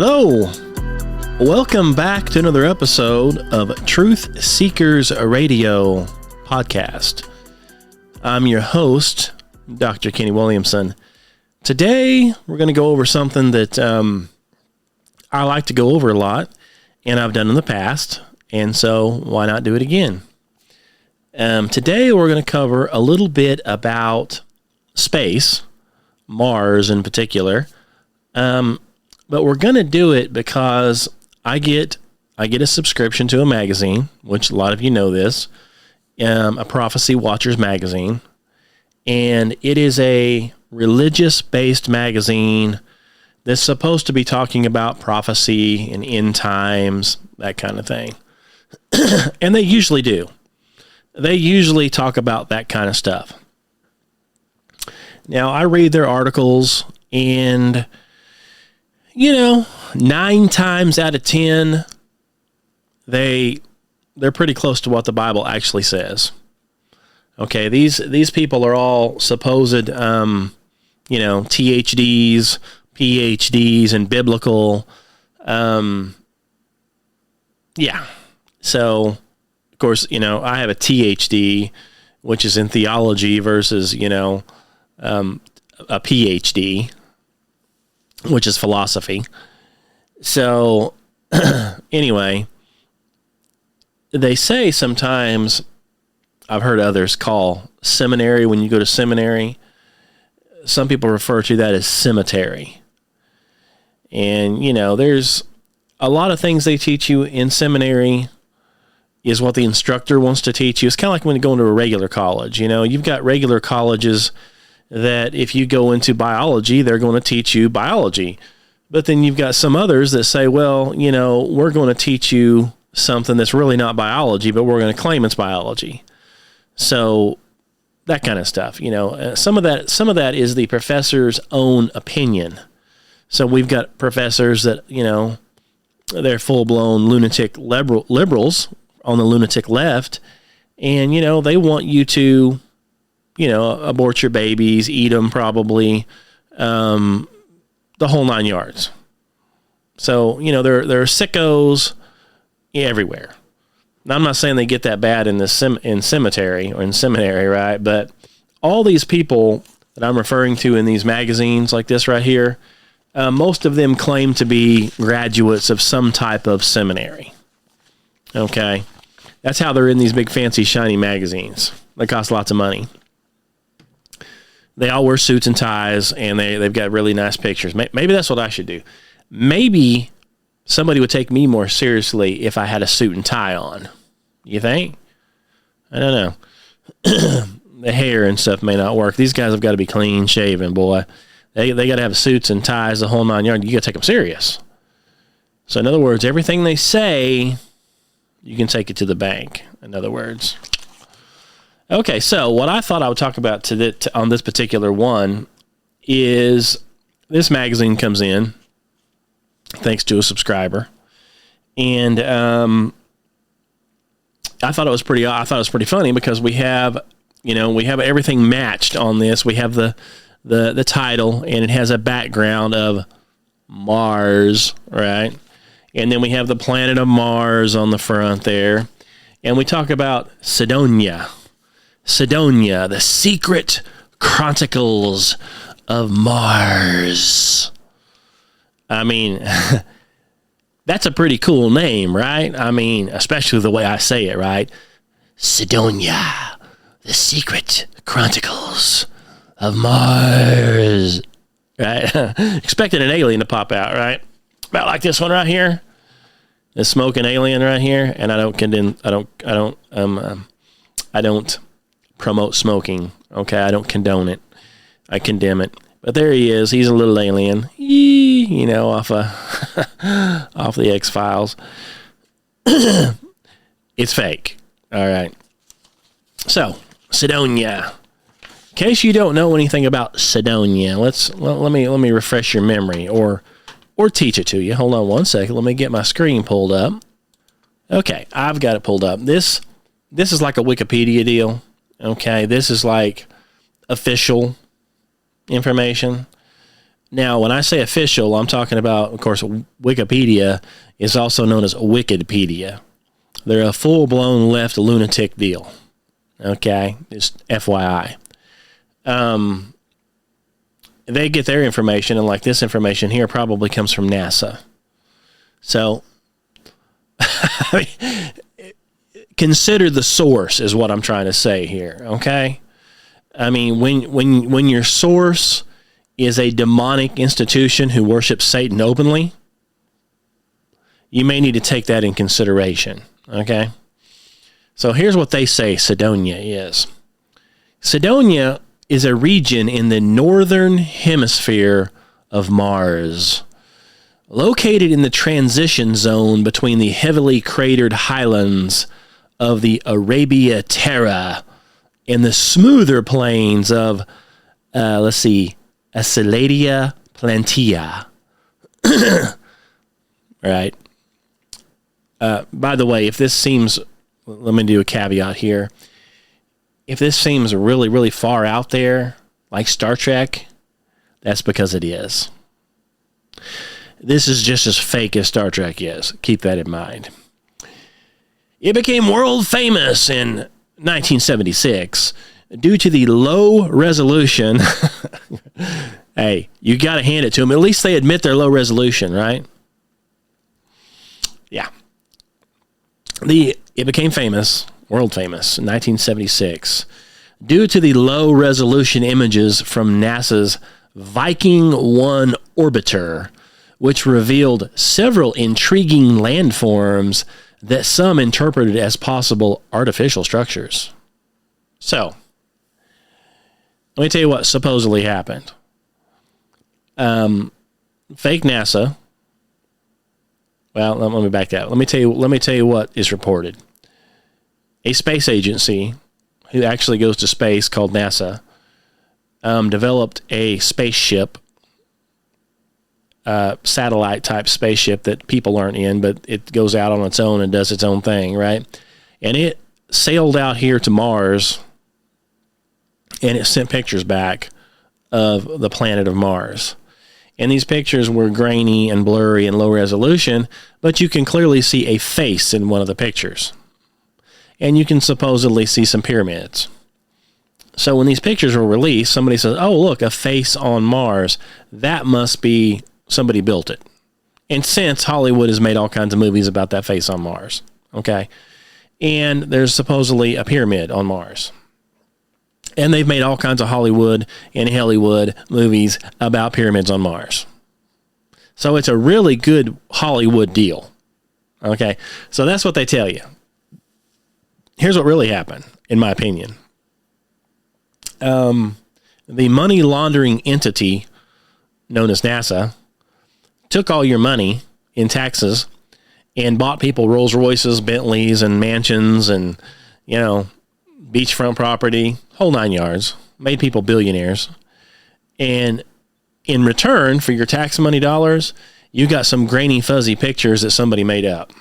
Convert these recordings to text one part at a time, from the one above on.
Hello, welcome back to another episode of Truth Seekers Radio podcast. I'm your host, Dr. Kenny Williamson. Today, we're going to go over something that I like to go over a lot, and I've done in the past, and so why not do it again? Today, we're going to cover a little bit about space, Mars in particular, but we're going to do it because I get a subscription to a magazine, which a lot of you know this, a Prophecy Watchers magazine, and it is a religious-based magazine that's supposed to be talking about prophecy and end times, that kind of thing. And they usually do. They usually talk about that kind of stuff. Now, I read their articles, and 9 times out of 10, they're pretty close to what the Bible actually says. Okay, these people are all supposed, THDs, PhDs in biblical. So, of course, I have a THD, which is in theology, versus, a PhD, which is philosophy. So, anyway, they say sometimes, I've heard others call seminary, when you go to seminary, some people refer to that as cemetery. And, there's a lot of things they teach you in seminary is what the instructor wants to teach you. It's kind of like when you go into a regular college. You've got regular colleges that if you go into biology, they're going to teach you biology. But then you've got some others that say, well, we're going to teach you something that's really not biology, but we're going to claim it's biology. So that kind of stuff, some of that is the professor's own opinion. So we've got professors that, they're full-blown lunatic liberals on the lunatic left. And, they want you to, abort your babies, eat them probably, the whole 9 yards. So, there are sickos everywhere. Now, I'm not saying they get that bad in cemetery, right? But all these people that I'm referring to in these magazines like this right here, most of them claim to be graduates of some type of seminary. Okay? That's how they're in these big fancy shiny magazines. They cost lots of money. They all wear suits and ties, and they've got really nice pictures. Maybe that's what I should do. Maybe somebody would take me more seriously if I had a suit and tie on. You think? I don't know. The hair and stuff may not work. These guys have got to be clean shaven, boy. They got to have suits and ties the whole 9 yards. You got to take them serious. So in other words, everything they say, you can take it to the bank. In other words. Okay, so what I thought I would talk about on this particular one is this magazine comes in thanks to a subscriber, and I thought it was pretty funny because we have everything matched on this. We have the title, and it has a background of Mars, right? And then we have the planet of Mars on the front there, and we talk about Cydonia, the secret chronicles of Mars. I mean, that's a pretty cool name, right? I mean, especially the way I say it, right? Cydonia, the secret chronicles of Mars, right? Expecting an alien to pop out, right? About like this one right here, the smoking alien right here. And I don't promote smoking. Okay, I don't condone it. I condemn it. But there he is. He's a little alien, off off the X-Files. It's fake. All right. So, Cydonia. In case you don't know anything about Cydonia, let me refresh your memory or teach it to you. Hold on one second. Let me get my screen pulled up. Okay, I've got it pulled up. This is like a Wikipedia deal. Okay, this is like official information. Now, when I say official, I'm talking about, of course, Wikipedia is also known as Wikidpedia. They're a full-blown left lunatic deal. Okay? Just FYI. They get their information, and like this information here probably comes from NASA. So, I mean, consider the source is what I'm trying to say here, okay? I mean, when your source is a demonic institution who worships Satan openly, you may need to take that in consideration, okay? So here's what they say Cydonia is. Cydonia is a region in the northern hemisphere of Mars, located in the transition zone between the heavily cratered highlands of the Arabia Terra and the smoother plains of, Acyladia Plantia. Right. By the way, if this seems, let me do a caveat here. If this seems really, really far out there, like Star Trek, that's because it is. This is just as fake as Star Trek is. Keep that in mind. It became world famous in 1976 due to the low resolution. Hey, you got to hand it to them. At least they admit their low resolution, right? Yeah. It became famous, world famous, in 1976 due to the low resolution images from NASA's Viking 1 orbiter, which revealed several intriguing landforms that some interpreted as possible artificial structures. So, let me tell you what supposedly happened. Fake NASA. Well, let me back that up. Let me tell you what is reported. A space agency who actually goes to space called NASA developed a spaceship, satellite type spaceship that people aren't in, but it goes out on its own and does its own thing, right? And it sailed out here to Mars, and it sent pictures back of the planet of Mars. And these pictures were grainy and blurry and low resolution, but you can clearly see a face in one of the pictures. And you can supposedly see some pyramids. So when these pictures were released, somebody says, oh, look, a face on Mars. That must be somebody built it. And since Hollywood has made all kinds of movies about that face on Mars, okay? And there's supposedly a pyramid on Mars. And they've made all kinds of Hollywood and Hollywood movies about pyramids on Mars. So it's a really good Hollywood deal. Okay, so that's what they tell you. Here's what really happened, in my opinion. The money laundering entity known as NASA took all your money in taxes and bought people Rolls Royces, Bentleys, and mansions and, beachfront property, whole 9 yards, made people billionaires. And in return for your tax money dollars, you got some grainy, fuzzy pictures that somebody made up.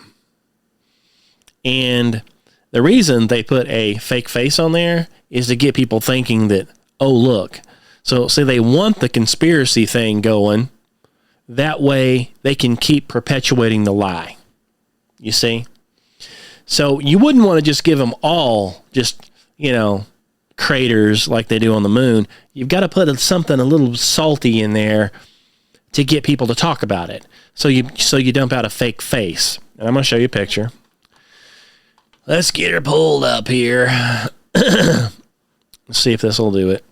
And the reason they put a fake face on there is to get people thinking that, oh, look. So, see, they want the conspiracy thing going. That way they can keep perpetuating the lie. You see? So you wouldn't want to just give them all just, craters like they do on the moon. You've got to put something a little salty in there to get people to talk about it. So you dump out a fake face. And I'm going to show you a picture. Let's get her pulled up here. Let's see if this will do it.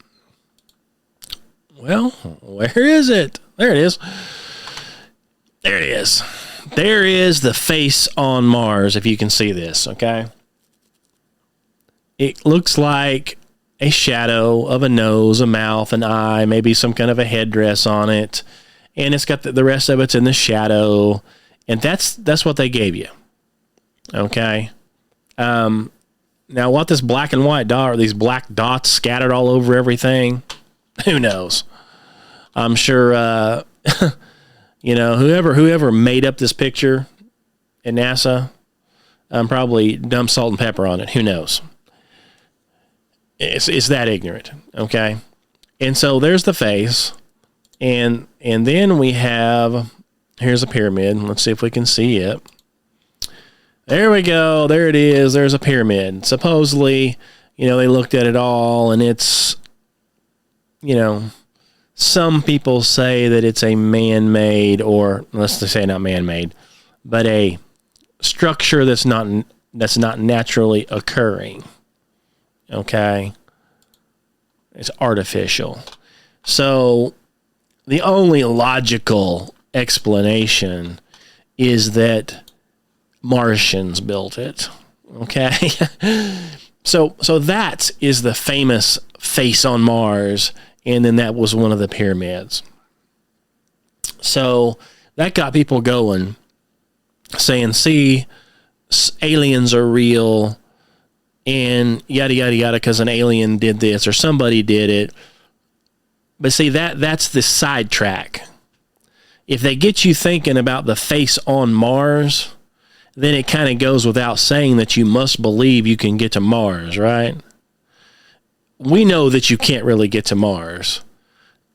Well, where is it? There it is. There it is. There is the face on Mars, if you can see this, okay? It looks like a shadow of a nose, a mouth, an eye, maybe some kind of a headdress on it. And it's got the rest of it's in the shadow. And that's what they gave you. Okay? Now, what this black and white dot, or these black dots scattered all over everything, who knows? I'm sure, whoever made up this picture at NASA, probably dumped salt and pepper on it. Who knows? It's that ignorant, okay? And so there's the face. And then we have, here's a pyramid. Let's see if we can see it. There we go. There it is. There's a pyramid. Supposedly, they looked at it all, and it's, some people say that it's a man-made, or let's just say not man-made, but a structure that's not naturally occurring. Okay? It's artificial. So the only logical explanation is that Martians built it. Okay? So that is the famous face on Mars, and then that was one of the pyramids. So that got people going, saying, see, aliens are real, and yada, yada, yada, because an alien did this, or somebody did it. But see, that's the sidetrack. If they get you thinking about the face on Mars, then it kind of goes without saying that you must believe you can get to Mars, right? We know that you can't really get to Mars,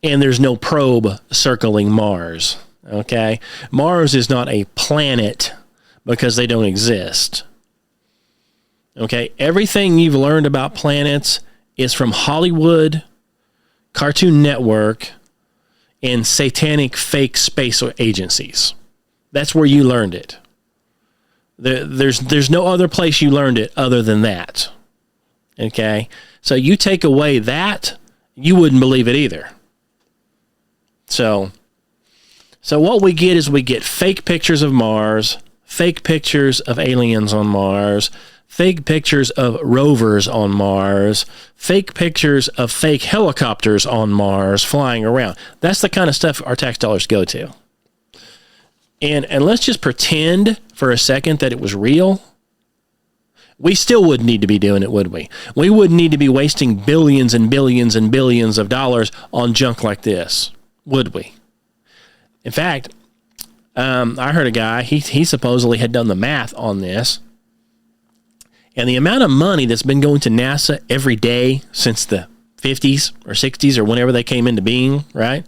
and there's no probe circling Mars, okay? Mars is not a planet because they don't exist, okay? Everything you've learned about planets is from Hollywood, Cartoon Network, and satanic fake space agencies. That's where you learned it. There's no other place you learned it other than that. Okay? So you take away that, you wouldn't believe it either. So what we get is we get fake pictures of Mars, fake pictures of aliens on Mars, fake pictures of rovers on Mars, fake pictures of fake helicopters on Mars flying around. That's the kind of stuff our tax dollars go to. And let's just pretend for a second that it was real. We still wouldn't need to be doing it, would we? We wouldn't need to be wasting billions and billions and billions of dollars on junk like this, would we? In fact, I heard a guy, he supposedly had done the math on this, and the amount of money that's been going to NASA every day since the 50s or 60s or whenever they came into being, right?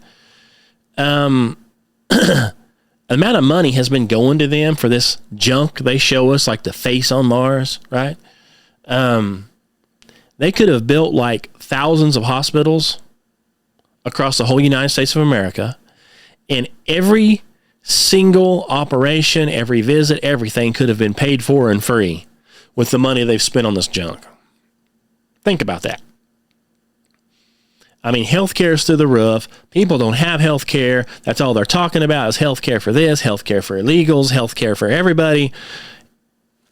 The amount of money has been going to them for this junk they show us, like the face on Mars, right? They could have built like thousands of hospitals across the whole United States of America, and every single operation, every visit, everything could have been paid for and free with the money they've spent on this junk. Think about that. I mean, healthcare is through the roof. People don't have healthcare. That's all they're talking about is healthcare for this, healthcare for illegals, healthcare for everybody.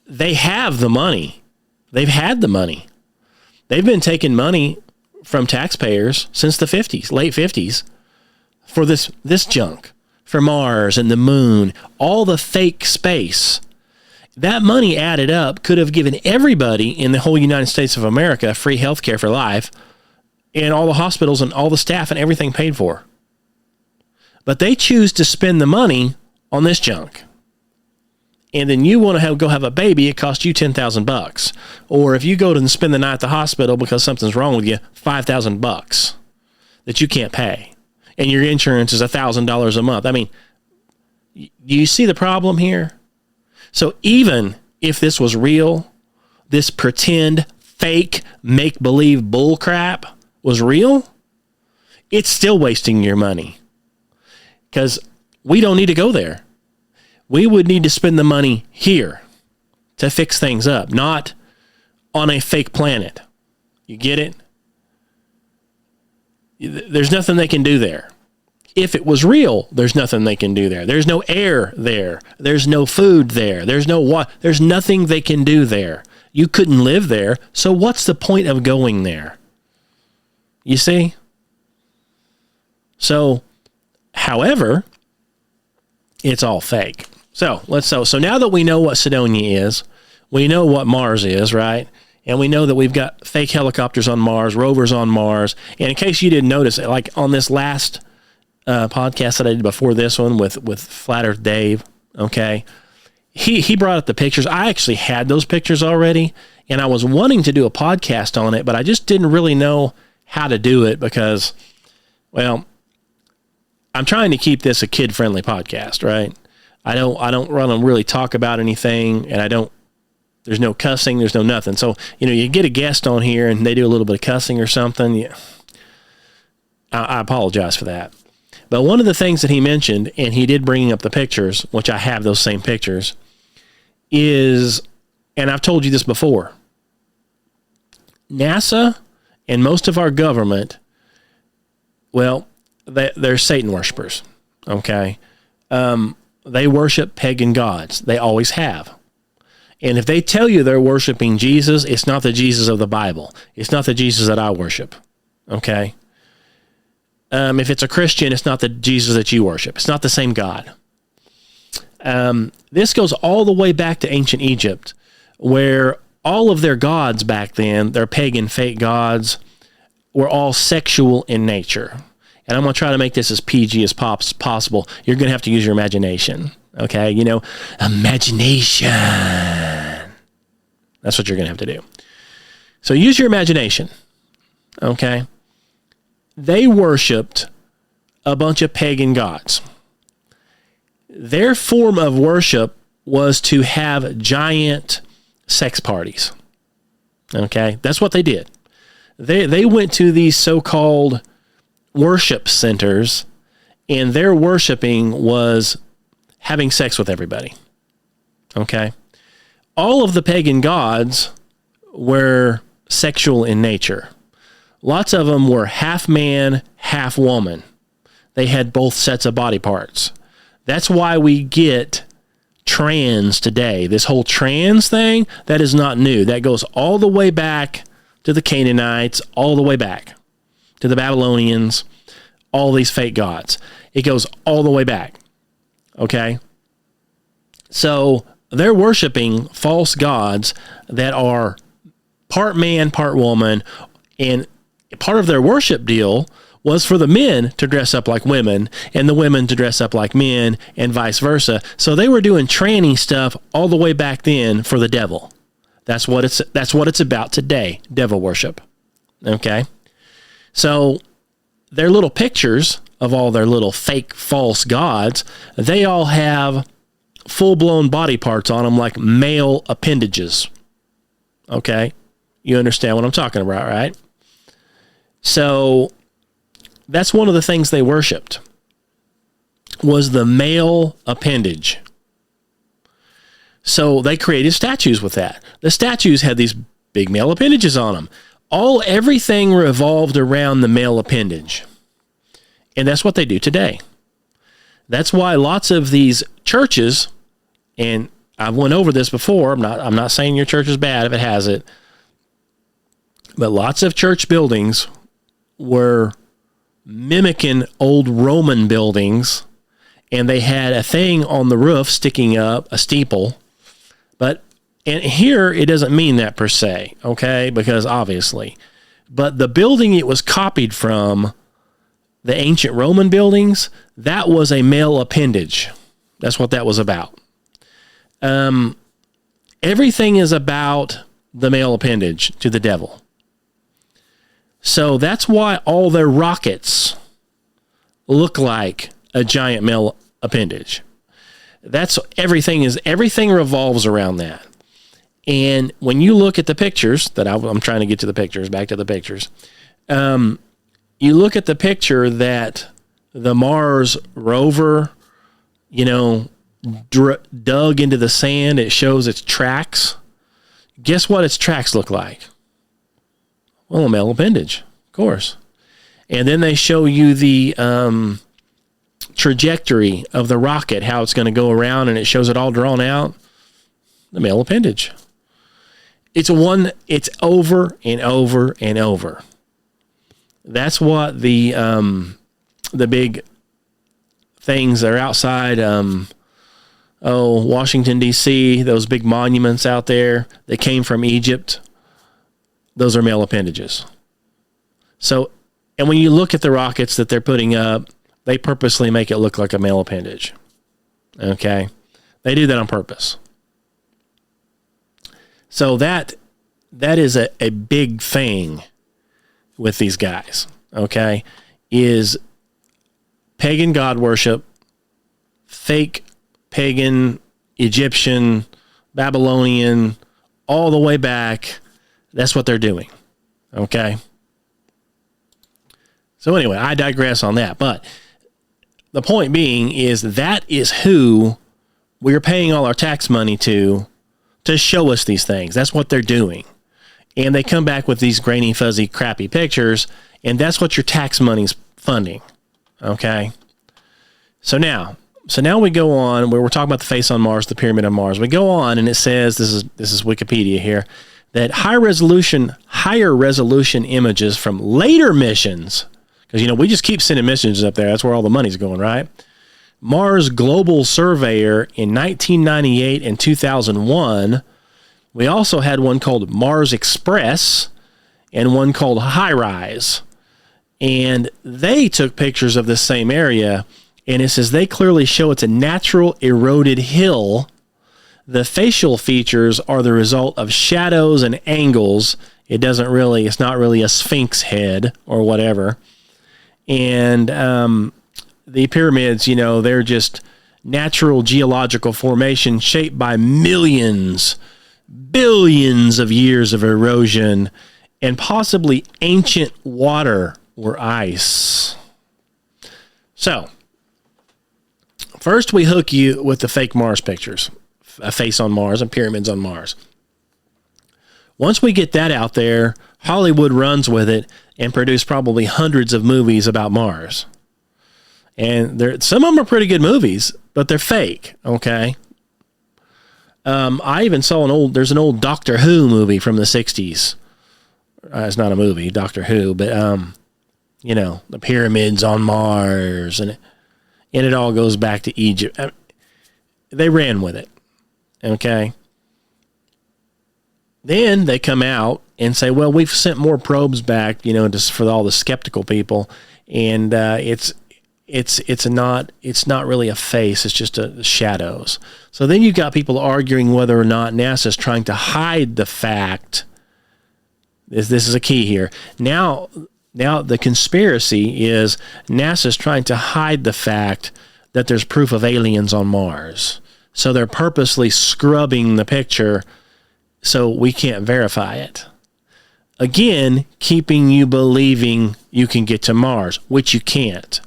They have the money. They've had the money. They've been taking money from taxpayers since the 50s, late 50s, for this junk, for Mars and the moon, all the fake space. That money added up could have given everybody in the whole United States of America free healthcare for life, and all the hospitals and all the staff and everything paid for. But they choose to spend the money on this junk. And then you want to go have a baby, it costs you $10,000. Or if you go to spend the night at the hospital because something's wrong with you, $5,000 that you can't pay. And your insurance is $1,000 a month. I mean, do you see the problem here? So even if this was real, this pretend, fake, make-believe bull crap was real, it's still wasting your money. Because we don't need to go there. We would need to spend the money here to fix things up, not on a fake planet. You get it? There's nothing they can do there. If it was real, there's nothing they can do there. There's no air there. There's no food there. There's no water. There's nothing they can do there. You couldn't live there, so what's the point of going there? You see? So, however, it's all fake. So now that we know what Cydonia is, we know what Mars is, right? And we know that we've got fake helicopters on Mars, rovers on Mars. And in case you didn't notice, like on this last podcast that I did before this one with Flat Earth Dave, okay, he brought up the pictures. I actually had those pictures already, and I was wanting to do a podcast on it, but I just didn't really know how to do it because, well, I'm trying to keep this a kid-friendly podcast, right? I don't want to really talk about anything, and there's no cussing, there's no nothing. So, you get a guest on here and they do a little bit of cussing or something. Yeah, I apologize for that. But one of the things that he mentioned, and he did bring up the pictures, which I have those same pictures, is, and I've told you this before, NASA and most of our government, well, they're Satan worshipers, okay? They worship pagan gods. They always have. And if they tell you they're worshiping Jesus, it's not the Jesus of the Bible. It's not the Jesus that I worship, okay? If it's a Christian, it's not the Jesus that you worship. It's not the same God. This goes all the way back to ancient Egypt, where all of their gods back then, their pagan fake gods, were all sexual in nature. And I'm going to try to make this as PG as possible. You're going to have to use your imagination, okay? Imagination. That's what you're going to have to do. So use your imagination, okay? They worshipped a bunch of pagan gods. Their form of worship was to have giant sex parties, okay? That's what they did. They went to these so-called worship centers, and their worshiping was having sex with everybody, okay? All of the pagan gods were sexual in nature. Lots of them were half man, half woman. They had both sets of body parts. That's why we get trans today. This whole trans thing, that is not new. That goes all the way back to the Canaanites, all the way back to the Babylonians, all these fake gods. It goes all the way back, okay? So they're worshiping false gods that are part man, part woman, and part of their worship deal was for the men to dress up like women and the women to dress up like men and vice versa. So they were doing tranny stuff all the way back then for the devil. That's what it's about today, devil worship. Okay? So their little pictures of all their little fake false gods, they all have full-blown body parts on them like male appendages. Okay? You understand what I'm talking about, right? So that's one of the things they worshipped, was the male appendage. So they created statues with that. The statues had these big male appendages on them. Everything revolved around the male appendage. And that's what they do today. That's why lots of these churches, and I've went over this before, I'm not saying your church is bad if it has it, but lots of church buildings were mimicking old Roman buildings, and they had a thing on the roof sticking up, a steeple. And here it doesn't mean that per se, okay? Because obviously. But the building it was copied from, the ancient Roman buildings, that was a male appendage. That's what that was about. Everything is about the male appendage to the devil. So that's why all their rockets look like a giant male appendage. Everything revolves around that. And when you look at the pictures, I'm trying to get to the pictures, back to the pictures. You look at the picture that the Mars rover, dug into the sand. It shows its tracks. Guess what its tracks look like? Well, a male appendage, of course. And then they show you the trajectory of the rocket, how it's going to go around, and it shows it all drawn out. The male appendage. It's over and over and over. That's what the big things that are outside, Washington, D.C., those big monuments out there that came from Egypt, those are male appendages. So, and when you look at the rockets that they're putting up, they purposely make it look like a male appendage. Okay? They do that on purpose. So that is a big thing with these guys, okay, is pagan god worship, fake pagan, Egyptian, Babylonian, all the way back. That's what they're doing. Okay. So anyway, I digress on that. But the point being is that is who we're paying all our tax money to show us these things. That's what they're doing. And they come back with these grainy, fuzzy, crappy pictures, and that's what your tax money's funding. Okay? So now we go on where we're talking about the face on Mars, the pyramid on Mars. We go on, and it says, this is Wikipedia here, that higher resolution images from later missions, because, we just keep sending missions up there. That's where all the money's going, right? Mars Global Surveyor in 1998 and 2001. We also had one called Mars Express and one called High Rise. And they took pictures of the same area, and it says they clearly show it's a natural eroded hill. The facial features are the result of shadows and angles. It's not really a sphinx head or whatever. And the pyramids, they're just natural geological formation shaped by billions of years of erosion and possibly ancient water or ice. So, first we hook you with the fake Mars pictures, a face on Mars and pyramids on Mars. Once we get that out there, Hollywood runs with it and produce probably hundreds of movies about Mars. And some of them are pretty good movies, but they're fake, okay? I even saw there's an old Doctor Who movie from the 60s. It's not a movie, Doctor Who, but, the pyramids on Mars, and it all goes back to Egypt. They ran with it, okay? Then they come out and say, well, we've sent more probes back, just for all the skeptical people, and it's not really a face, it's just shadows. So then you've got people arguing whether or not NASA's trying to hide the fact. This is a key here. Now the conspiracy is NASA's trying to hide the fact that there's proof of aliens on Mars. So they're purposely scrubbing the picture so we can't verify it. Again, keeping you believing you can get to Mars, which you can't.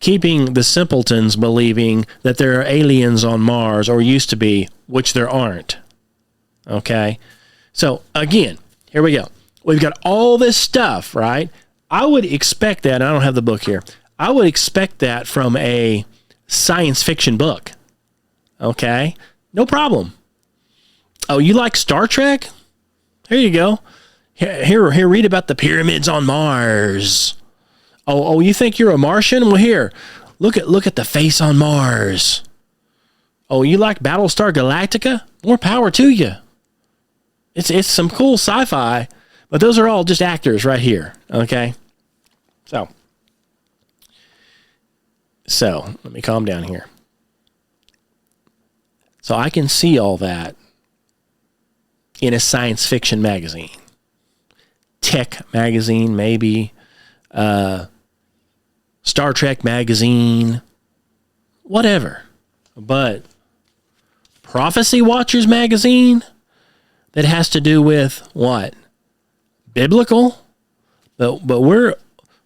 Keeping the simpletons believing that there are aliens on Mars, or used to be, which there aren't. Okay? So, again, here we go. We've got all this stuff, right? I would expect that, and I don't have the book here, I would expect that from a science fiction book. Okay? No problem. Oh, you like Star Trek? Here you go. Here, read about the pyramids on Mars. Oh, you think you're a Martian? Well, here, look at the face on Mars. Oh, you like Battlestar Galactica? More power to you. It's some cool sci-fi, but those are all just actors right here, okay? So let me calm down here. So I can see all that in a science fiction magazine. Tech magazine, maybe. Star Trek magazine, whatever. But Prophecy Watchers magazine, that has to do with what? Biblical? But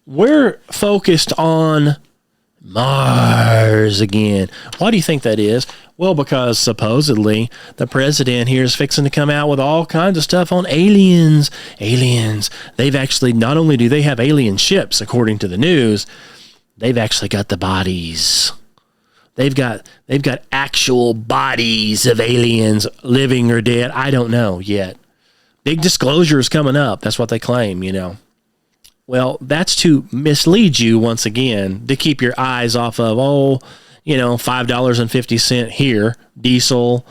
we're focused on Mars again. Why do you think that is? Well, because supposedly the president here is fixing to come out with all kinds of stuff on aliens. Aliens. They've actually, not only do they have alien ships, according to the news, they've actually got the bodies. They've got actual bodies of aliens, living or dead. I don't know yet. Big disclosure is coming up. That's what they claim, Well, that's to mislead you once again, to keep your eyes off of, $5.50 here, diesel,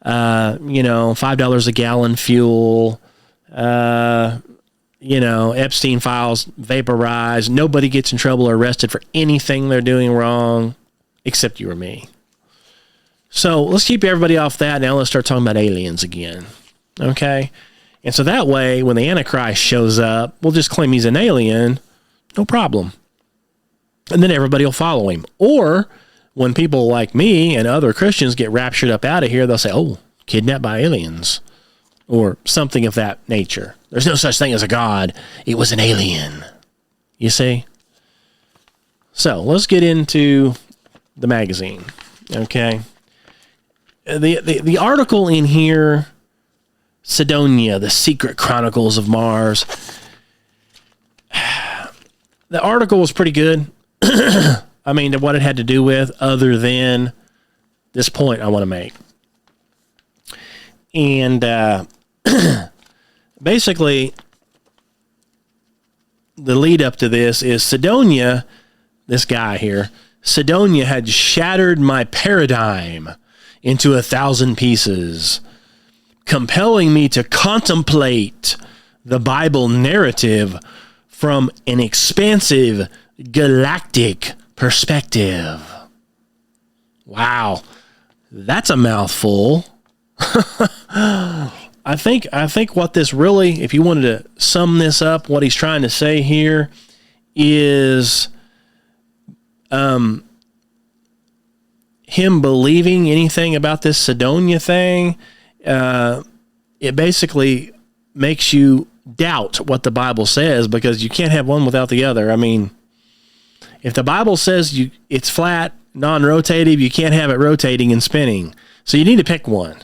$5 a gallon fuel, Epstein files vaporized. Nobody gets in trouble or arrested for anything they're doing wrong, except you or me. So let's keep everybody off that. Now let's start talking about aliens again. Okay? And so that way, when the Antichrist shows up, we'll just claim he's an alien. No problem. and then everybody will follow him. Or when people like me and other Christians get raptured up out of here, they'll say, oh, kidnapped by aliens or something of that nature. There's no such thing as a God. It was an alien. You see? So let's get into the magazine. Okay. The article in here, Cydonia, the Secret Chronicles of Mars. The article was pretty good. I mean, what it had to do with, other than this point I want to make. And basically, the lead up to this is Cydonia, this guy here, Cydonia had shattered my paradigm into 1,000 pieces, compelling me to contemplate the Bible narrative from an expansive galactic perspective. Wow, that's a mouthful. I think what this really, if you wanted to sum this up, what he's trying to say here is him believing anything about this Cydonia thing. It basically makes you doubt what the Bible says, because you can't have one without the other. I mean, if the Bible says it's flat, non-rotative, you can't have it rotating and spinning. So you need to pick one.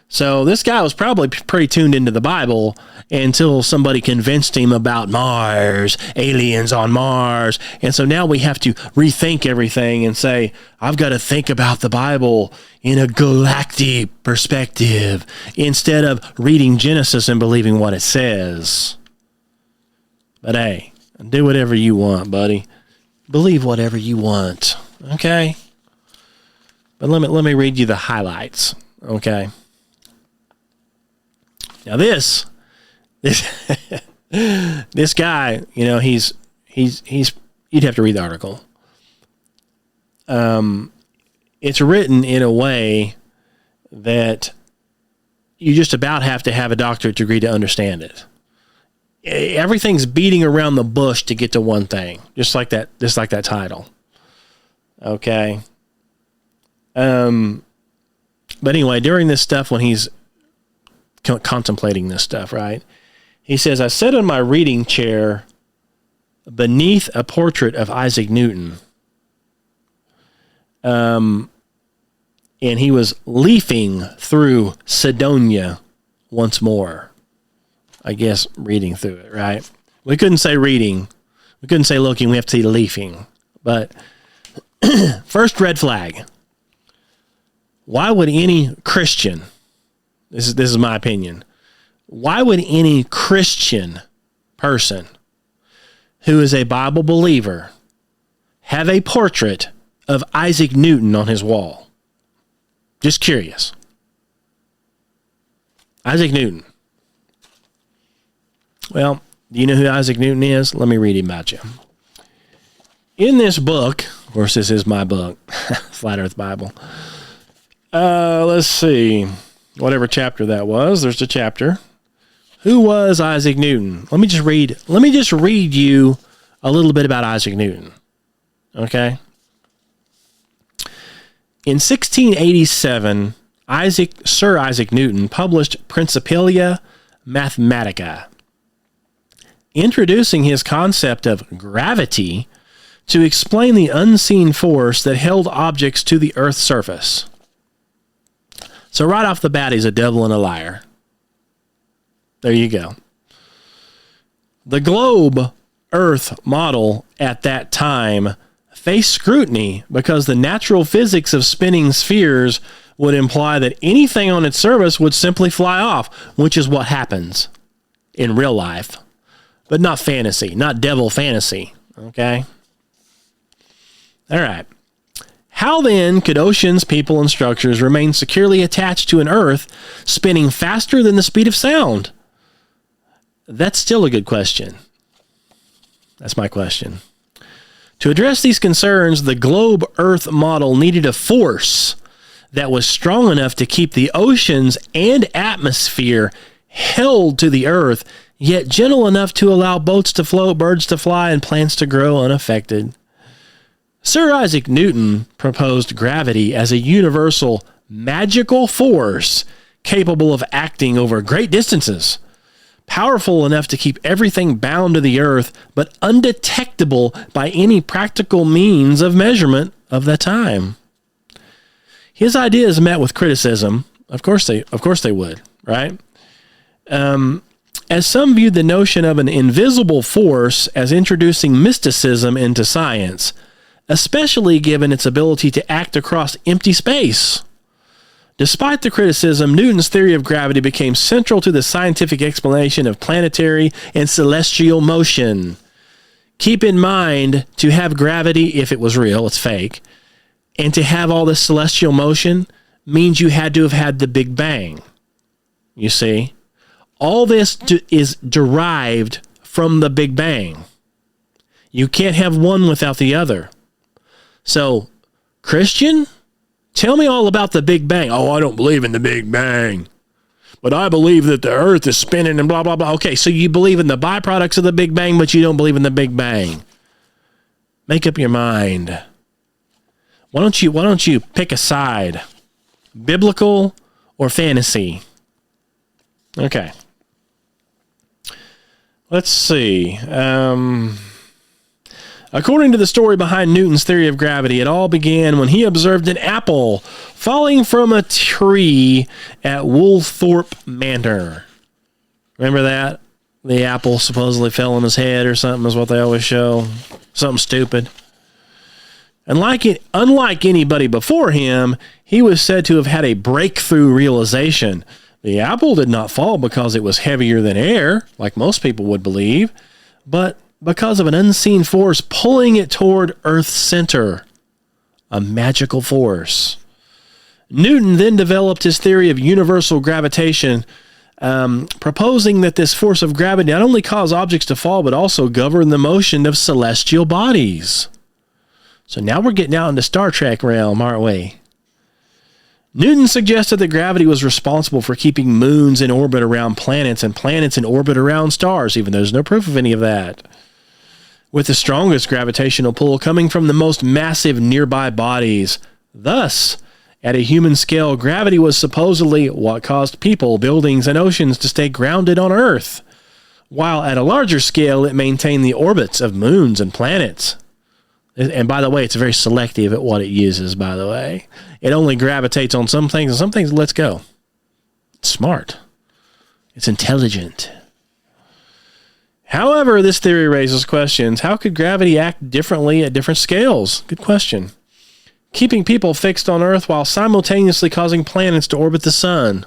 So this guy was probably pretty tuned into the Bible until somebody convinced him about Mars, aliens on Mars. And so now we have to rethink everything and say, I've got to think about the Bible in a galactic perspective instead of reading Genesis and believing what it says. But hey, do whatever you want, buddy. Believe whatever you want. Okay? But let me read you the highlights. Okay? Now this guy, you know, he's you'd have to read the article. It's written in a way that you just about have to have a doctorate degree to understand it. Everything's beating around the bush to get to one thing, just like that title. Okay. But anyway, during this stuff, when he's contemplating this stuff, right? He says, I sat in my reading chair beneath a portrait of Isaac Newton. And he was leafing through Cydonia once more. I guess reading through it, right? We couldn't say reading. We couldn't say looking. We have to say leafing. But first red flag. Why would any Christian, this is my opinion, why would any Christian person who is a Bible believer have a portrait of Isaac Newton on his wall? Just curious. Isaac Newton. Well, do you know who Isaac Newton is? Let me read him about you. In this book, of course, this is my book, Flat Earth Bible. Let's see. Whatever chapter that was, there's a chapter. Who was Isaac Newton? Let me just read you a little bit about Isaac Newton. Okay? In 1687, Sir Isaac Newton published Principia Mathematica, introducing his concept of gravity to explain the unseen force that held objects to the Earth's surface. So right off the bat, he's a devil and a liar. There you go. The globe Earth model at that time faced scrutiny because the natural physics of spinning spheres would imply that anything on its surface would simply fly off, which is what happens in real life. But not fantasy, not devil fantasy. Okay? All right. How then could oceans, people, and structures remain securely attached to an Earth spinning faster than the speed of sound? That's still a good question. That's my question. To address these concerns, the globe Earth model needed a force that was strong enough to keep the oceans and atmosphere held to the Earth, yet gentle enough to allow boats to float, birds to fly, and plants to grow unaffected. Sir Isaac Newton proposed gravity as a universal magical force capable of acting over great distances, powerful enough to keep everything bound to the earth, but undetectable by any practical means of measurement of the time. His ideas met with criticism. Of course they would, right? As some viewed the notion of an invisible force as introducing mysticism into science, especially given its ability to act across empty space. Despite the criticism, Newton's theory of gravity became central to the scientific explanation of planetary and celestial motion. Keep in mind, to have gravity, if it was real, it's fake, and to have all this celestial motion means you had to have had the Big Bang. You see? All this is derived from the Big Bang. You can't have one without the other. So, Christian, tell me all about the Big Bang. Oh, I don't believe in the Big Bang, but I believe that the earth is spinning and blah, blah, blah. Okay, so you believe in the byproducts of the Big Bang, but you don't believe in the Big Bang. Make up your mind. Why don't you pick a side? Biblical or fantasy? Okay. Let's see. According to the story behind Newton's theory of gravity, it all began when he observed an apple falling from a tree at Woolthorpe Manor. Remember that? The apple supposedly fell on his head or something is what they always show. Something stupid. Unlike anybody before him, he was said to have had a breakthrough realization. The apple did not fall because it was heavier than air, like most people would believe, but because of an unseen force pulling it toward Earth's center, a magical force. Newton then developed his theory of universal gravitation, proposing that this force of gravity not only caused objects to fall, but also govern the motion of celestial bodies. So now we're getting out into Star Trek realm, aren't we? Newton suggested that gravity was responsible for keeping moons in orbit around planets and planets in orbit around stars, even though there's no proof of any of that, with the strongest gravitational pull coming from the most massive nearby bodies. Thus, at a human scale, gravity was supposedly what caused people, buildings, and oceans to stay grounded on Earth, while at a larger scale, it maintained the orbits of moons and planets. And by the way, it's very selective at what it uses, by the way. It only gravitates on some things, and some things it lets go. It's smart. It's intelligent. However, this theory raises questions. How could gravity act differently at different scales? Good question. Keeping people fixed on Earth while simultaneously causing planets to orbit the sun.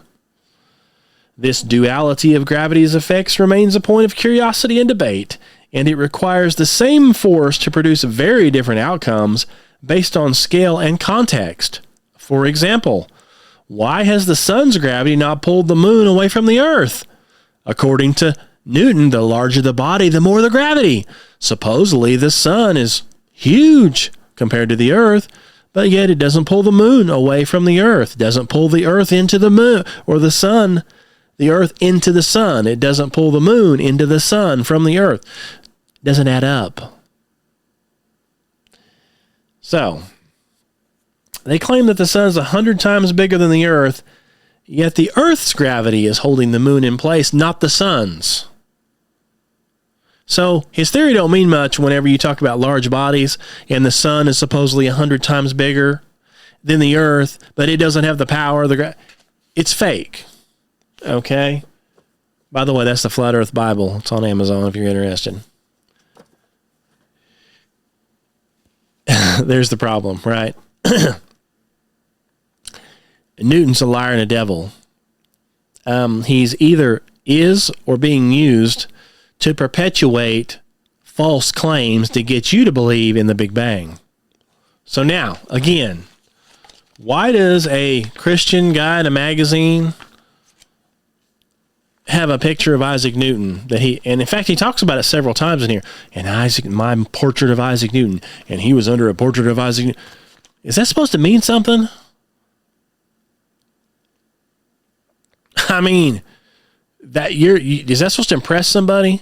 This duality of gravity's effects remains a point of curiosity and debate, and it requires the same force to produce very different outcomes based on scale and context. For example, why has the sun's gravity not pulled the moon away from the Earth? According to Newton, the larger the body, the more the gravity. Supposedly, the sun is huge compared to the Earth, but yet it doesn't pull the moon away from the Earth. It doesn't pull the Earth into the moon, or the sun, the Earth into the sun. It doesn't pull the moon into the sun from the Earth. It doesn't add up. So, they claim that the sun is 100 times bigger than the Earth, yet the Earth's gravity is holding the moon in place, not the sun's. So his theory don't mean much whenever you talk about large bodies and the sun is supposedly 100 times bigger than the Earth, but it doesn't have the power. It's fake. Okay? By the way, that's the Flat Earth Bible. It's on Amazon if you're interested. There's the problem, right? Newton's a liar and a devil. He's either is or being used to perpetuate false claims to get you to believe in the Big Bang. So now, again, why does a Christian guy in a magazine have a picture of Isaac Newton and in fact he talks about it several times in here, and my portrait of Isaac Newton, and he was under a portrait of Isaac Newton. Is that supposed to mean something? I mean, is that supposed to impress somebody?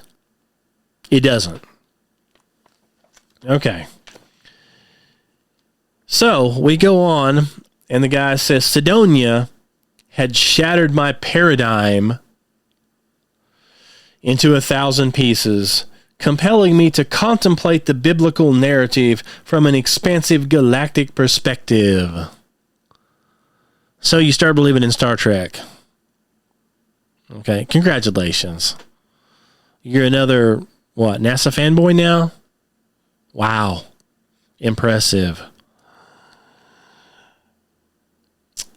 It doesn't. Okay. So we go on, and the guy says, Cydonia had shattered my paradigm into 1,000 pieces, compelling me to contemplate the biblical narrative from an expansive galactic perspective. So you start believing in Star Trek. Okay, congratulations. You're another, NASA fanboy now? Wow. Impressive.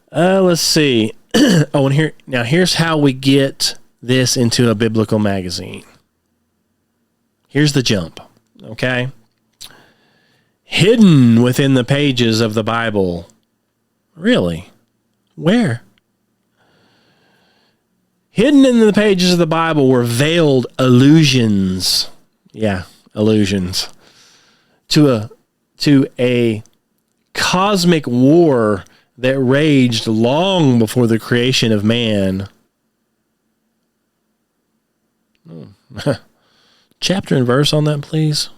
Let's see. And here's how we get this into a biblical magazine. Here's the jump, okay? Hidden within the pages of the Bible. Really? Where? Hidden in the pages of the Bible were veiled allusions. Yeah, allusions. To a cosmic war that raged long before the creation of man. Chapter and verse on that, please.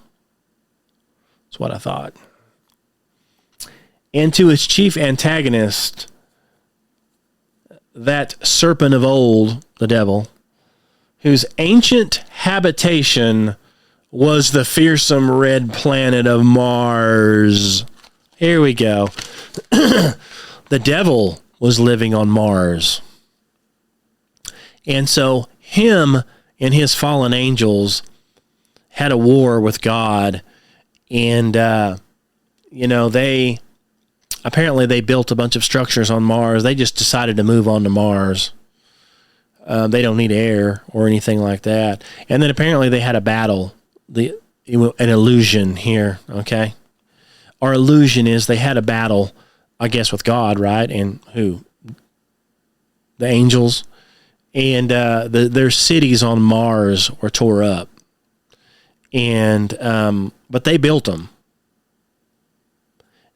That's what I thought. And to its chief antagonist, that serpent of old, the devil, whose ancient habitation was the fearsome red planet of Mars. Here we go. The devil was living on Mars. And so him and his fallen angels had a war with God. And, they built a bunch of structures on Mars. They just decided to move on to Mars. They don't need air or anything like that. And then apparently they had a battle, an illusion here, okay? Our illusion is they had a battle, I guess, with God, right? And who? The angels. And their cities on Mars were tore up. And but they built them.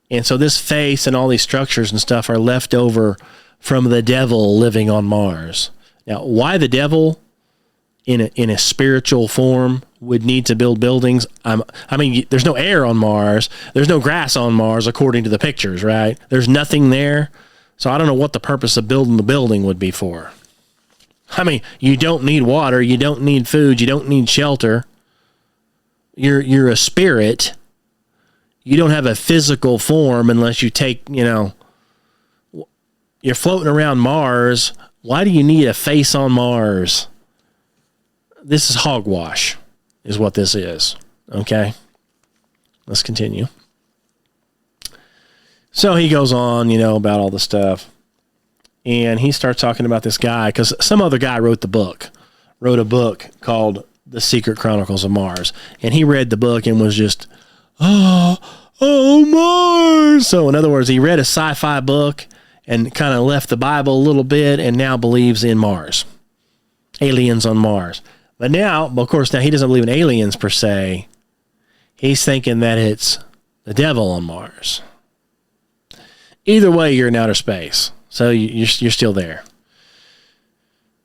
And so this face and all these structures and stuff are left over from the devil living on Mars. Now, why the devil in a spiritual form would need to build buildings? There's no air on Mars. There's no grass on Mars, according to the pictures, right? There's nothing there. So I don't know what the purpose of building the building would be for. You don't need water. You don't need food. You don't need shelter. You're a spirit. You don't have a physical form unless you take, you're floating around Mars. Why do you need a face on Mars? This is hogwash, is what this is. Okay? Let's continue. So he goes on, about all the stuff. And he starts talking about this guy, because some other guy wrote a book called The Secret Chronicles of Mars. And he read the book and was just, oh, Mars. So in other words, he read a sci-fi book and kind of left the Bible a little bit and now believes in Mars. Aliens on Mars. But now, of course, he doesn't believe in aliens per se. He's thinking that it's the devil on Mars. Either way, you're in outer space. So you're still there.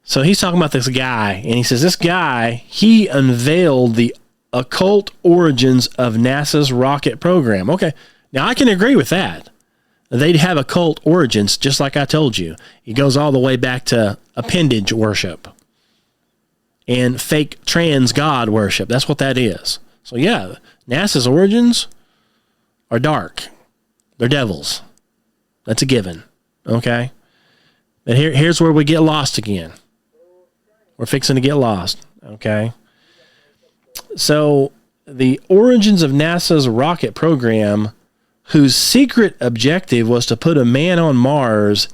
So he's talking about this guy, and he says this guy, he unveiled the occult origins of NASA's rocket program. Okay, now I can agree with that. They'd have occult origins, just like I told you. It goes all the way back to appendage worship and fake trans god worship. That's what that is. So yeah, NASA's origins are dark. They're devils. That's a given. Okay? But here's where we get lost again. We're fixing to get lost. Okay? So the origins of NASA's rocket program, whose secret objective was to put a man on Mars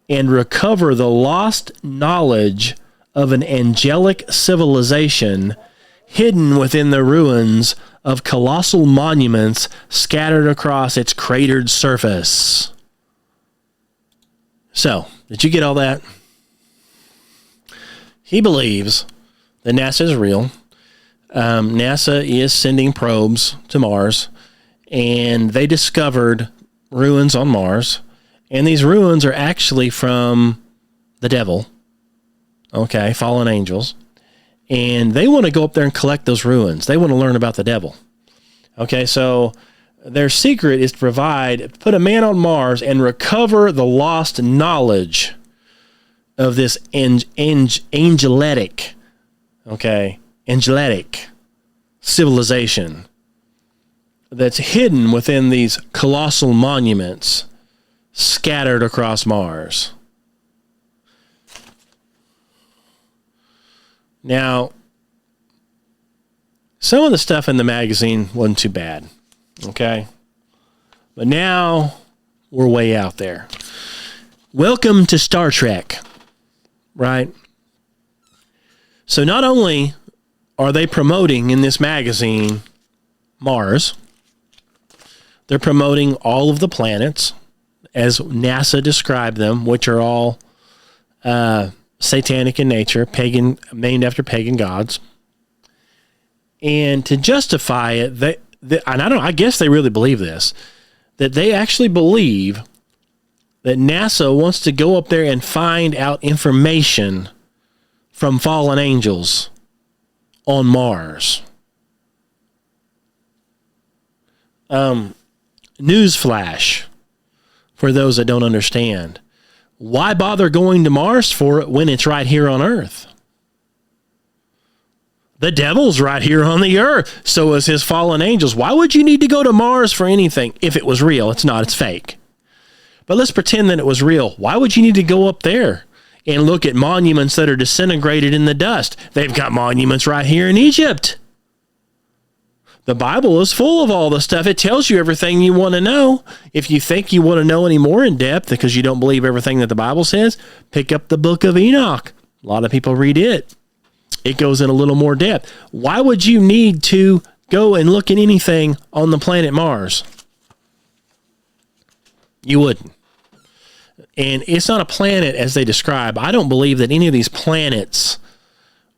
and recover the lost knowledge of an angelic civilization hidden within the ruins of colossal monuments scattered across its cratered surface. So, did you get all that? He believes that NASA is real. NASA is sending probes to Mars, and they discovered ruins on Mars, and these ruins are actually from the devil, okay, fallen angels, and they want to go up there and collect those ruins. They want to learn about the devil. Okay, so Their secret is to put a man on Mars and recover the lost knowledge of this angelic civilization that's hidden within these colossal monuments scattered across Mars. Now, some of the stuff in the magazine wasn't too bad, okay? But now we're way out there. Welcome to Star Trek, right? So not only are they promoting in this magazine Mars, they're promoting all of the planets as NASA described them, which are all satanic in nature, pagan, named after pagan gods. And to justify it, I guess they really believe this, that they actually believe that NASA wants to go up there and find out information from fallen angels on Mars. Newsflash for those that don't understand. Why bother going to Mars for it when it's right here on Earth? The devil's right here on the earth. So is his fallen angels. Why would you need to go to Mars for anything if it was real? It's not, it's fake. But let's pretend that it was real. Why would you need to go up there and look at monuments that are disintegrated in the dust? They've got monuments right here in Egypt. The Bible is full of all the stuff. It tells you everything you want to know. If you think you want to know any more in depth because you don't believe everything that the Bible says, pick up the book of Enoch. A lot of people read it. It goes in a little more depth. Why would you need to go and look at anything on the planet Mars? You wouldn't. And it's not a planet as they describe. I don't believe that any of these planets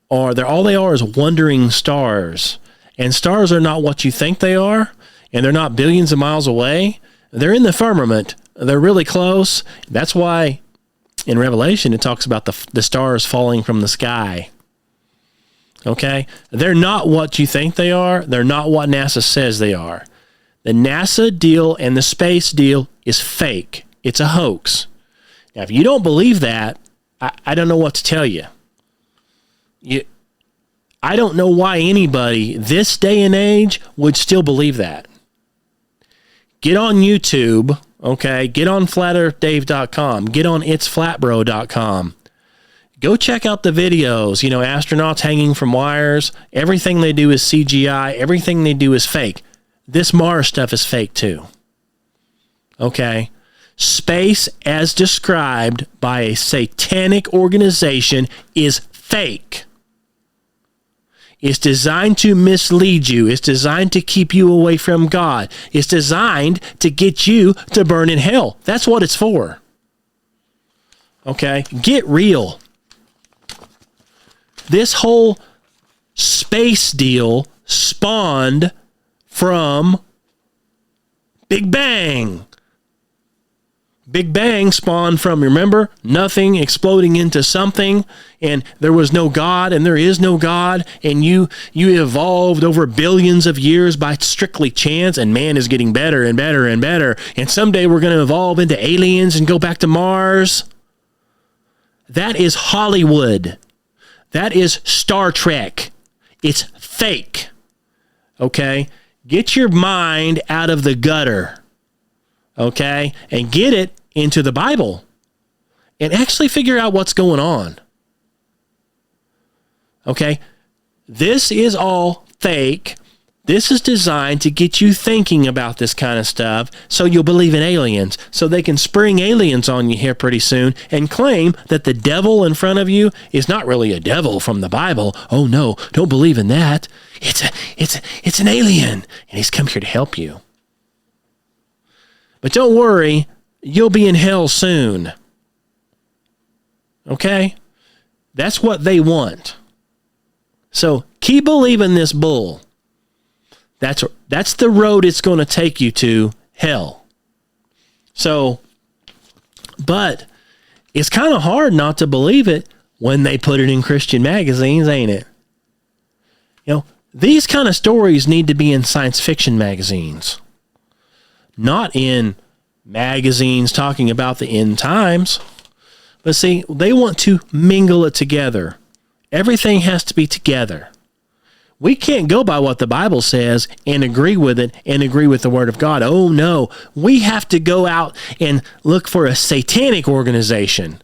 all they are is wandering stars. And stars are not what you think they are, and they're not billions of miles away. They're in the firmament. They're really close. That's why in Revelation it talks about the stars falling from the sky. Okay? They're not what you think they are. They're not what NASA says they are. The NASA deal and the space deal is fake. It's a hoax. Now, if you don't believe that, I don't know what to tell you. I don't know why anybody this day and age would still believe that. Get on YouTube, okay? Get on flatearthdave.com. Get on itsflatbro.com. Go check out the videos, astronauts hanging from wires. Everything they do is CGI. Everything they do is fake. This Mars stuff is fake too. Okay? Space, as described by a satanic organization, is fake. It's designed to mislead you. It's designed to keep you away from God. It's designed to get you to burn in hell. That's what it's for. Okay? Get real. This whole space deal spawned from Big Bang. Big Bang spawned from, remember, nothing exploding into something, and there was no God, and there is no God, and you evolved over billions of years by strictly chance, and man is getting better and better and better, and someday we're going to evolve into aliens and go back to Mars. That is Hollywood. That is Star Trek. It's fake. Okay? Get your mind out of the gutter. Okay? And get it into the Bible. And actually figure out what's going on. Okay? This is all fake. This is designed to get you thinking about this kind of stuff so you'll believe in aliens, so they can spring aliens on you here pretty soon and claim that the devil in front of you is not really a devil from the Bible. Oh no, don't believe in that. It's an alien, and he's come here to help you. But don't worry, you'll be in hell soon. Okay? That's what they want. So keep believing this bull. That's the road it's going to take you to hell. So, but it's kind of hard not to believe it when they put it in Christian magazines, ain't it? These kind of stories need to be in science fiction magazines. not in magazines talking about the end times. But see, they want to mingle it together. Everything has to be together. We can't go by what the Bible says and agree with it and agree with the Word of God. Oh, no. We have to go out and look for a satanic organization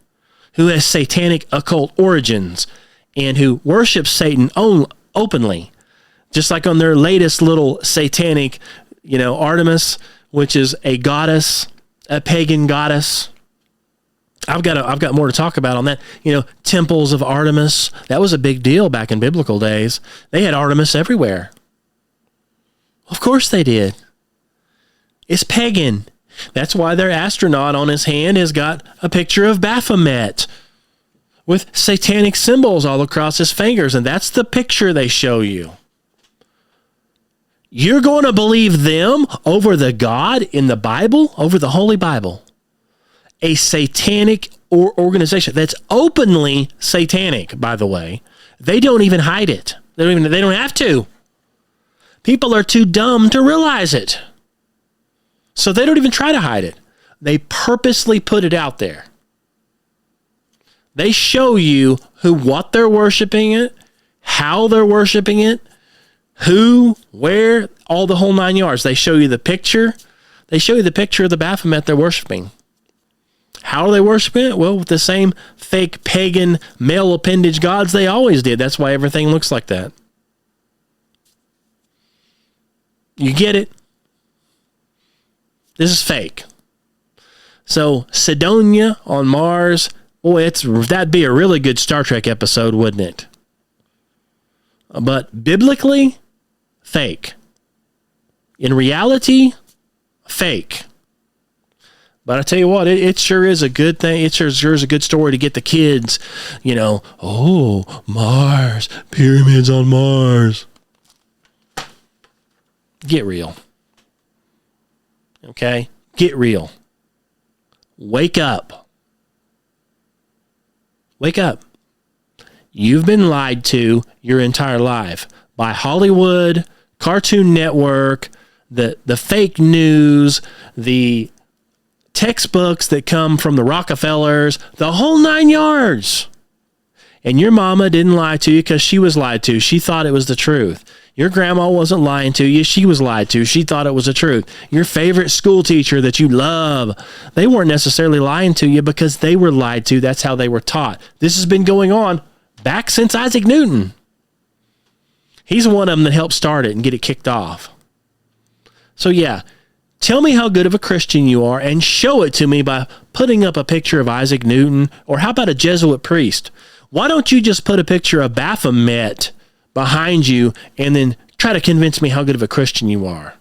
who has satanic occult origins and who worships Satan openly. Just like on their latest little satanic, Artemis, which is a goddess, a pagan goddess. I've got more to talk about on that. Temples of Artemis. That was a big deal back in biblical days. They had Artemis everywhere. Of course they did. It's pagan. That's why their astronaut on his hand has got a picture of Baphomet with satanic symbols all across his fingers, and that's the picture they show you. You're going to believe them over the God in the Bible, over the Holy Bible. A satanic organization that's openly satanic, by the way. They don't even hide it. They don't have to. People are too dumb to realize it. So they don't even try to hide it. They purposely put it out there. They show you what they're worshiping it, how they're worshiping it, who, where, all the whole 9 yards. They show you the picture. They show you the picture of the Baphomet they're worshiping. How are they worshiping it? Well, with the same fake pagan male appendage gods they always did. That's why everything looks like that. You get it? This is fake. So, Cydonia on Mars, boy, that'd be a really good Star Trek episode, wouldn't it? But biblically, fake. In reality, fake. But I tell you what, it sure is a good thing. It sure is a good story to get the kids, Mars, pyramids on Mars. Get real. Okay? Get real. Wake up. Wake up. You've been lied to your entire life by Hollywood, Cartoon Network, the fake news, the textbooks that come from the Rockefellers, the whole 9 yards. And your mama didn't lie to you because she was lied to. She thought it was the truth. Your grandma wasn't lying to you. She was lied to. She thought it was the truth. Your favorite school teacher that you love, they weren't necessarily lying to you because they were lied to. That's how they were taught. This has been going on back since Isaac Newton. He's one of them that helped start it and get it kicked off. So yeah, tell me how good of a Christian you are and show it to me by putting up a picture of Isaac Newton, or how about a Jesuit priest? Why don't you just put a picture of Baphomet behind you and then try to convince me how good of a Christian you are?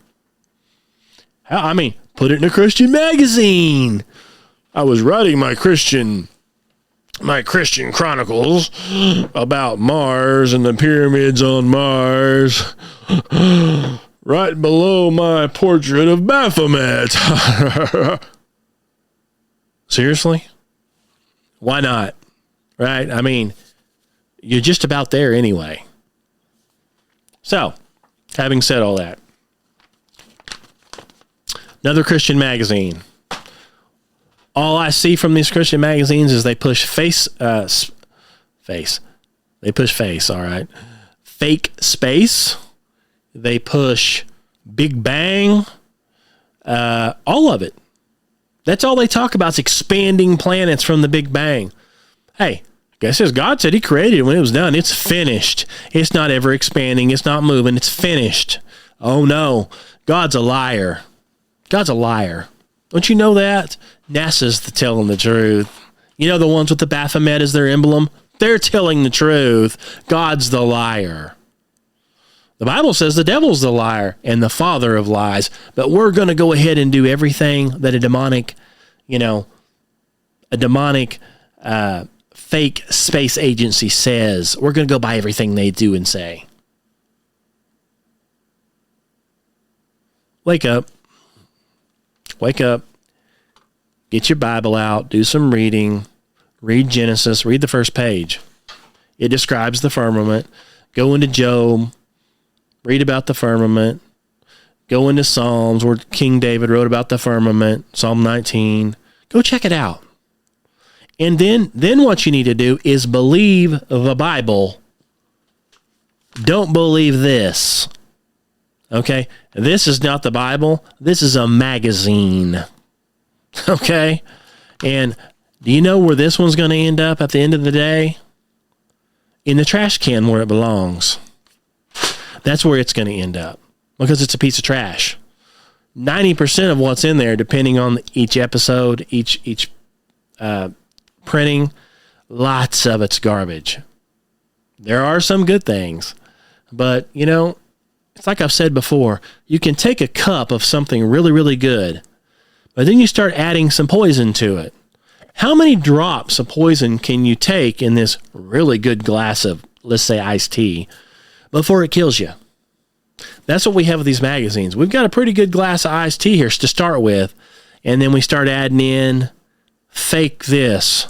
I mean, put it in a Christian magazine. I was writing my Christian chronicles about Mars and the pyramids on Mars. Right below my portrait of Baphomet. Seriously? Why not? Right? I mean, you're just about there anyway. So, having said all that, another Christian magazine. All I see from these Christian magazines is they push face. They push face, all right. Fake space. They push Big Bang, all of it. That's all they talk about is expanding planets from the Big Bang. Hey, guess as God said he created it when it was done. It's finished. It's not ever expanding. It's not moving. It's finished. Oh, no. God's a liar. God's a liar. Don't you know that? NASA's telling the truth. You know the ones with the Baphomet as their emblem? They're telling the truth. God's the liar. The Bible says the devil's the liar and the father of lies, but we're going to go ahead and do everything that a demonic fake space agency says. We're going to go by everything they do and say. Wake up. Wake up. Get your Bible out. Do some reading. Read Genesis. Read the first page. It describes the firmament. Go into Job. Read about the firmament. Go into Psalms where King David wrote about the firmament, Psalm 19. Go check it out. And then what you need to do is believe the Bible. Don't believe this. Okay? This is not the Bible. This is a magazine. Okay? And do you know where this one's going to end up at the end of the day? In the trash can where it belongs. That's where it's going to end up because it's a piece of trash. 90% of what's in there, depending on each episode, each printing, lots of it's garbage. There are some good things, but you know, it's like I've said before, you can take a cup of something really, really good, but then you start adding some poison to it. How many drops of poison can you take in this really good glass of, let's say, iced tea before it kills you? That's what we have with these magazines. We've got a pretty good glass of iced tea here to start with, and then we start adding in fake this,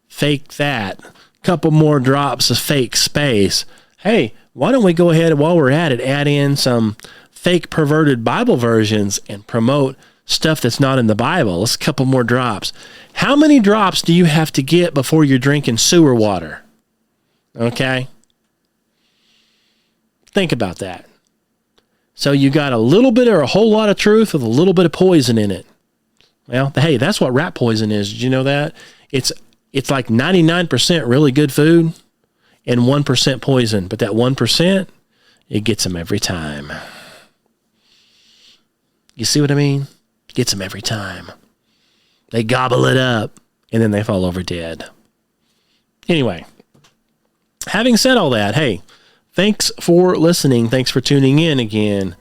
fake that, couple more drops of fake space. Hey, why don't we go ahead, while we're at it, add in some fake perverted Bible versions and promote stuff that's not in the Bible? Let's a couple more drops. How many drops do you have to get before you're drinking sewer water? Okay? Think about that. So you got a little bit or a whole lot of truth with a little bit of poison in it. Well, hey, that's what rat poison is. Did you know that? It's like 99% really good food and 1% poison. But that 1%, it gets them every time. You see what I mean? Gets them every time. They gobble it up, and then they fall over dead. Anyway, having said all that, hey, thanks for listening. Thanks for tuning in again.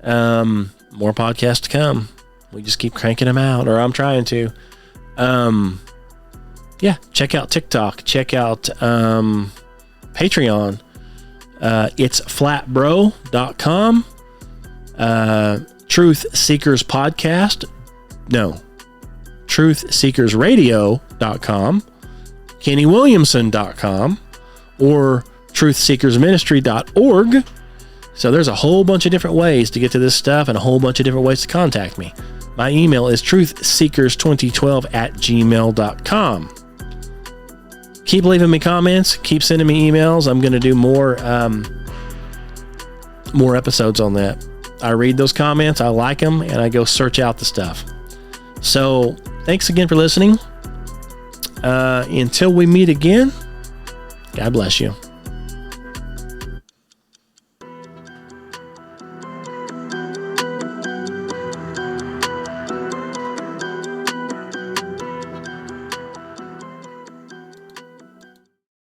More podcasts to come. We just keep cranking them out, or I'm trying to. Yeah, check out TikTok. Check out Patreon. It's flatbro.com. Truth Seekers Podcast. No. TruthSeekersRadio.com. KennyWilliamson.com. Or TruthSeekersMinistry.org. So there's a whole bunch of different ways to get to this stuff and a whole bunch of different ways to contact me. My email is truthseekers2012@gmail.com. Keep leaving me comments. Keep sending me emails. I'm going to do more episodes on that. I read those comments. I like them, and I go search out the stuff. So thanks again for listening. Until we meet again, God bless you.